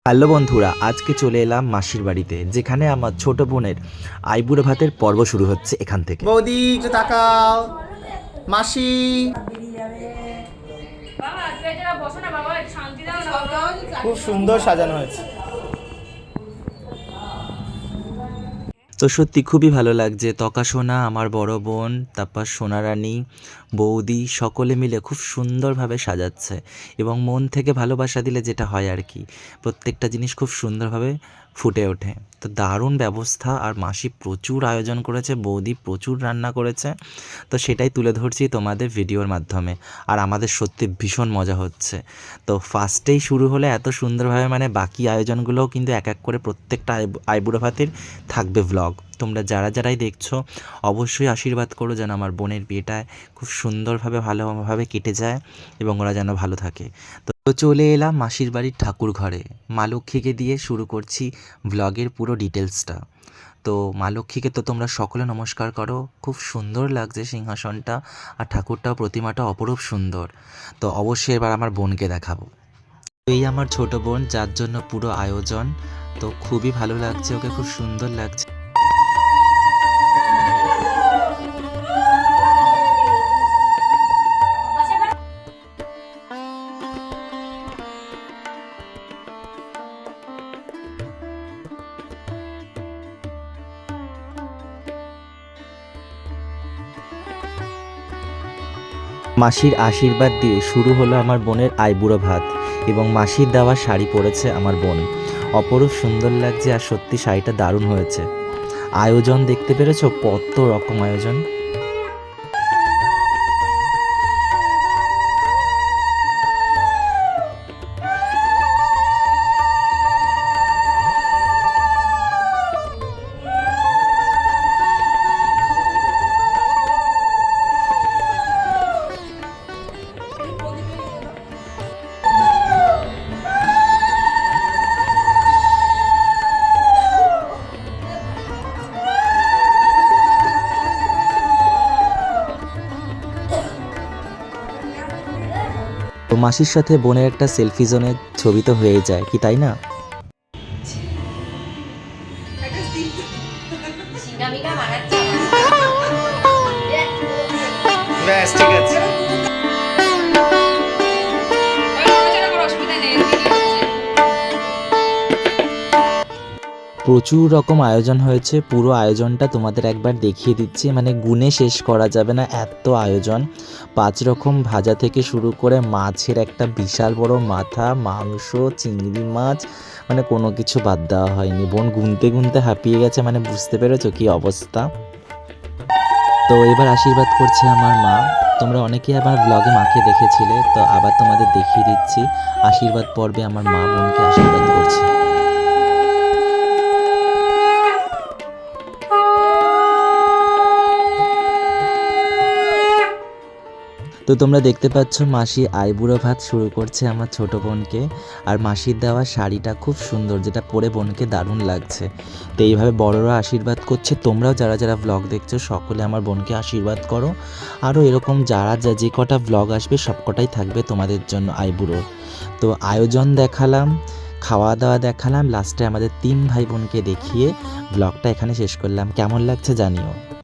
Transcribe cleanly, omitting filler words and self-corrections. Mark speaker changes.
Speaker 1: Hello বন্ধুরা, আজকে চলে এলাম মাসির বাড়িতে, যেখানে আমার ছোট বোনের আইবুড়ো ভাতের পর্ব শুরু হচ্ছে এখান থেকে।
Speaker 2: বৌদি একটু তাকাও। মাসি খুব সুন্দর সাজানো হয়েছে।
Speaker 1: তো সত্যি খুবই ভালো লাগছে। তকা সোনা, আমার বড় বোন, তারপর সোনারানী, বৌদি সকলে মিলে খুব সুন্দরভাবে সাজাচ্ছে এবং মন থেকে ভালোবাসা দিলে যেটা হয় আর কি, প্রত্যেকটা জিনিস খুব সুন্দরভাবে ফুটে ওঠে। তো দারুণ ব্যবস্থা, আর মাসি প্রচুর আয়োজন করেছে, বৌদি প্রচুর রান্না করেছে। তো সেটাই তুলে ধরছি তোমাদের ভিডিওর মাধ্যমে, আর আমাদের সত্যি ভীষণ মজা হচ্ছে। তো ফার্স্টেই শুরু হলে এত সুন্দরভাবে, মানে বাকি আয়োজনগুলোও কিন্তু এক এক করে প্রত্যেকটা আইবুড়ো ভাতের থাকবে ভ্লগ। তোমরা যারাই দেখছো অবশ্যই আশীর্বাদ করো যেন আমার বোনের বিয়েটায় খুব সুন্দরভাবে ভালোভাবে কেটে যায় এবং ওরা যেন ভালো থাকে। তো চলে এলাম মাসির বাড়ির ঠাকুর ঘরে। মা লক্ষ্মীকে দিয়ে শুরু করছি ভ্লগের পুরো ডিটেলসটা। তো মা লক্ষ্মীকে তো তোমরা সকলে নমস্কার করো। খুব সুন্দর লাগছে সিংহাসনটা, আর ঠাকুরটাও, প্রতিমাটা অপরূপ সুন্দর। তো অবশ্যই এবার আমার বোনকে দেখাবো। এই আমার ছোট বোন, যার জন্য পুরো আয়োজন। তো খুবই ভালো লাগছে, ওকে খুব সুন্দর লাগছে। মাসির আশীর্বাদ দিয়ে শুরু হলো আমার বোনের আইবুড়ো ভাত, এবং মাসির দেওয়া শাড়ি পরেছে আমার বোন। অপরূপ সুন্দর লাগছে, আর সত্যি শাড়িটা দারুণ হয়েছে। আয়োজন দেখতে পেরেছো, কত রকম আয়োজন। তো মাসির সাথে বোনের একটা সেলফি জোনের ছবি তো হয়ে যায় কি, তাই না?
Speaker 2: ব্যাস ঠিক আছে।
Speaker 1: প্রচুর রকম আয়োজন হয়েছে, পুরো আয়োজনটা তোমাদের একবার দেখিয়ে দিচ্ছি, মানে গুণে শেষ করা যাবে না, এত আয়োজন। 5 রকম ভাজা থেকে শুরু করে মাছের একটা বিশাল বড় মাথা, মাংস, চিংড়ি মাছ, মানে কোনো কিছু বাদ দেওয়া হয়নি। বোন গুনতে গুনতে হাঁপিয়ে গেছে, মানে বুঝতে পেরেছো কি অবস্থা। তো এবার আশীর্বাদ করছে আমার মা। তোমরা অনেকেই আমার ব্লগে মাকে দেখেছিলে, তো আবার তোমাদের দেখিয়ে দিচ্ছি। আশীর্বাদ পর্বে আমার মা বোনকে আশীর্বাদ করছে। তো তোমরা দেখতে পাচ্ছ মাসি আইবুড়ো ভাত শুরু করছে আমার ছোট বোনকে, আর মাসির দেওয়া শাড়িটা খুব সুন্দর, যেটা পরে বোনকে দারুণ লাগছে। তো এইভাবে বড়রা আশীর্বাদ করছে। তোমরাও যারা ব্লগ দেখছো সকলে আমার বোনকে আশীর্বাদ করো। আরও এরকম যে কটা ব্লগ আসবে সব কটাই থাকবে তোমাদের জন্য আইবুড়োর। তো আয়োজন দেখালাম, খাওয়া দাওয়া দেখালাম, লাস্টে আমাদের 3 ভাই বোনকে দেখিয়ে ব্লগটা এখানে শেষ করলাম। কেমন লাগছে জানিও।